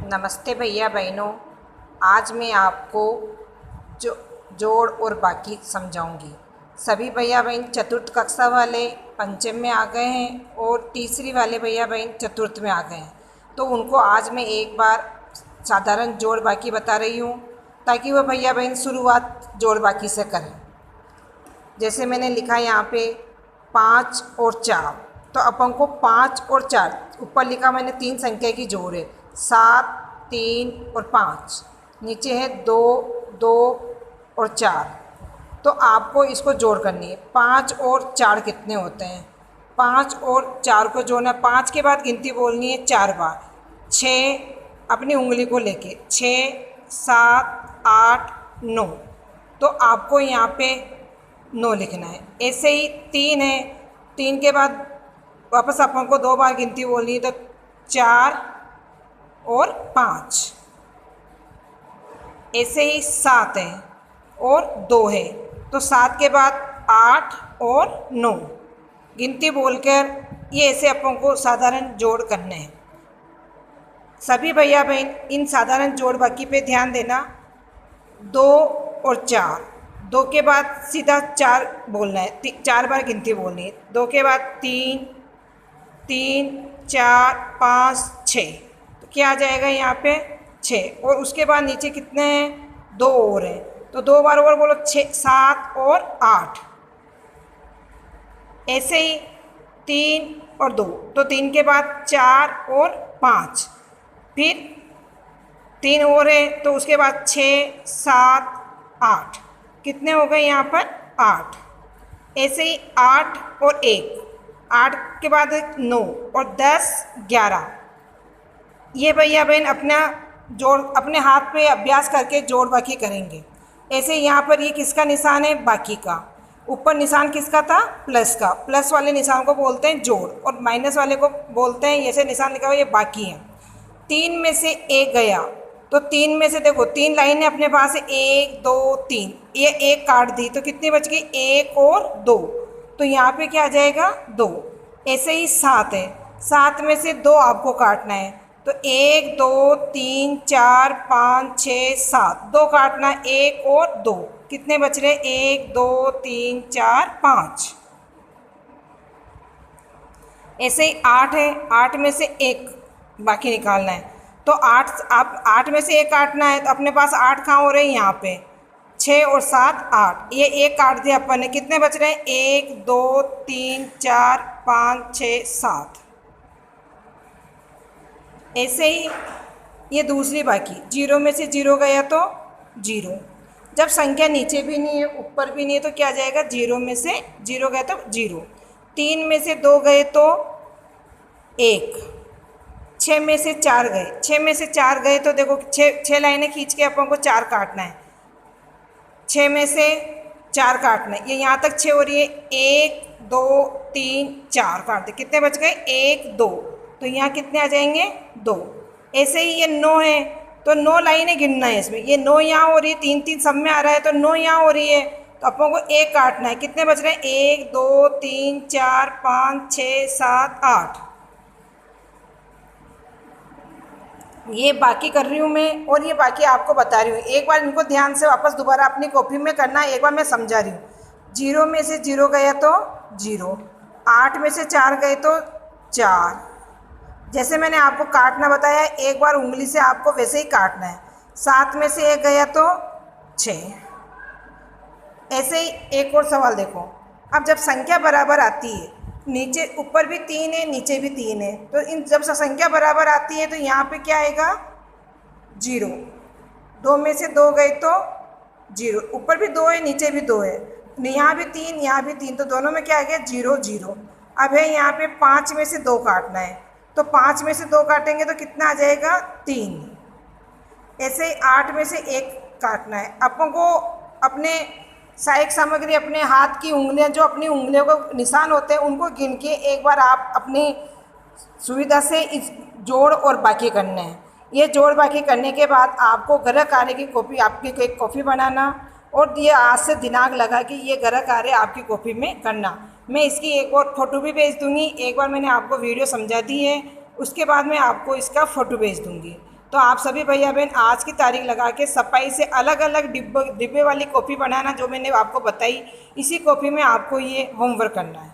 नमस्ते भैया बहनों। आज मैं आपको जोड़ और बाकी समझाऊंगी। सभी भैया बहन चतुर्थ कक्षा वाले पंचम में आ गए हैं और तीसरी वाले भैया बहन चतुर्थ में आ गए हैं, तो उनको आज मैं एक बार साधारण जोड़ बाकी बता रही हूँ ताकि वह भैया बहन शुरुआत जोड़ बाकी से करें। जैसे मैंने लिखा यहाँ पे 5 और 4, तो अपन को 5 और 4 ऊपर लिखा मैंने 3 संख्या की जोड़ है, 7, 3 और 5। नीचे है 2, 2 और 4। तो आपको इसको जोड़ करनी है। 5 और 4 कितने होते हैं? 5 और 4 को जोड़ना, 5 के बाद गिनती बोलनी है 4 बार। 6 अपनी उंगली को लेके 6, 7, 8, 9। तो आपको यहाँ पे 9 लिखना है। ऐसे ही 3 है, 3 के बाद वापस अपन को 2 बार गिनती बोलनी है, तो 4 और 5। ऐसे ही 7 है और 2 है, तो 7 के बाद 8 और 9 गिनती बोलकर ये ऐसे अपन को साधारण जोड़ करने हैं। सभी भैया बहन इन साधारण जोड़ बाकी पे ध्यान देना। 2 और 4, 2 के बाद सीधा 4 बोलना है, 4 बार गिनती बोलनी है। 2 के बाद 3, 3, 4, 5, 6, तो क्या आ जाएगा यहाँ पे 6। और उसके बाद नीचे कितने हैं? 2 और हैं, तो 2 बार और बोलो 6, 7 और 8। ऐसे ही 3 और 2, तो 3 के बाद 4 और 5, फिर 3 और है, तो उसके बाद 6, 7, 8। कितने हो गए यहाँ पर? 8। ऐसे ही 8 और 1, 8 के बाद 9 और 10, 11। ये भैया बहन अपना जोड़ अपने हाथ पे अभ्यास करके जोड़ बाकी करेंगे। ऐसे यहाँ पर ये किसका निशान है? बाकी का। ऊपर निशान किसका था? प्लस का। प्लस वाले निशान को बोलते हैं जोड़ और माइनस वाले को बोलते हैं, ऐसे निशान लिखा हुआ ये बाकी है। 3 में से 1 गया, तो 3 में से देखो 3 लाइनें अपने पास है, 1, 2, 3। ये 1 काट दी तो कितनी बच गई? 1 और 2, तो यहाँ पे क्या आ जाएगा? 2। ऐसे ही 7 है, 7 में से 2 आपको काटना है, तो 1, 2, 3, 4, 5, 6, 7। 2 काटना, 1 और 2, कितने बच रहे? 1, 2, 3, 4, 5। ऐसे ही 8 है, 8 में से 1 बाकी निकालना है, तो 8 में से 1 काटना है, तो अपने पास 8 कहाँ हो रहे हैं? यहाँ पे 6 और 7, 8। ये 1 काट दिया अपन ने, कितने बच रहे हैं? 1, 2, 3, 4, 5, 6, 7। ऐसे ही ये दूसरी बाकी, 0 में से 0 गया तो 0। जब संख्या नीचे भी नहीं है ऊपर भी नहीं है तो क्या आ जाएगा? 0 में से 0 गया तो 0। 3 में से 2 गए तो 1। 6 में से 4 गए, 6 में से 4 गए तो देखो 6 लाइनें खींच के अपन को 4 काटना है। 6 में से 4 काटना है, ये यहाँ तक 6 हो रही है। 1, 2, 3, 4 काट दे, कितने बच गए? 1, 2, तो यहाँ कितने आ जाएंगे? 2। ऐसे ही ये 9 है, तो 9 लाइनें गिनना है इसमें। ये 9 यहाँ हो रही है, 3 3 सब में आ रहा है, तो 9 यहाँ हो रही है, तो अपन को 1 काटना है। कितने बच रहे हैं? 1, 2, 3, 4, 5, 6, 7, 8। ये बाकी कर रही हूँ मैं और ये बाकी आपको बता रही हूँ। एक बार इनको ध्यान से वापस दोबारा अपनी कॉपी में करना है, एक बार मैं समझा रही हूँ। 0 में से 0 गया तो 0। 8 में से 4 गए तो 4। जैसे मैंने आपको काटना बताया, एक बार उंगली से आपको वैसे ही काटना है। 7 में से 1 गया तो 6। ऐसे ही एक और सवाल देखो। अब जब संख्या बराबर आती है, नीचे ऊपर भी 3 है नीचे भी 3 है, तो इन जब संख्या बराबर आती है तो यहाँ पे क्या आएगा? 0। 2 में से 2 गए तो 0। ऊपर भी 2 है नीचे भी 2 है, यहाँ भी 3 यहाँ भी 3, तो दोनों में क्या आ गया? 0 0। अब है यहाँ पे 5 में से 2 काटना है, तो 5 में से 2 काटेंगे तो कितना आ जाएगा? 3। ऐसे 8 में से 1 काटना है। अपन को अपने सहायक सामग्री, अपने हाथ की उंगलियां, जो अपनी उंगलियों को निशान होते हैं उनको गिन के एक बार आप अपनी सुविधा से इस जोड़ और बाकी करने हैं। ये जोड़ बाकी करने के बाद आपको गृह कार्य की कॉपी, आपकी एक कॉपी बनाना और ये आज से दिनांक लगा कि ये गृह कार्य आपकी कॉपी में करना। मैं इसकी एक और फ़ोटो भी भेज दूँगी। एक बार मैंने आपको वीडियो समझा दी है, उसके बाद मैं आपको इसका फ़ोटो भेज दूँगी। तो तो आप सभी भैया बहन आज की तारीख लगा के सफाई से अलग अलग डिब्बे वाली कॉपी बनाना जो मैंने आपको बताई, इसी कॉपी में आपको ये होमवर्क करना है।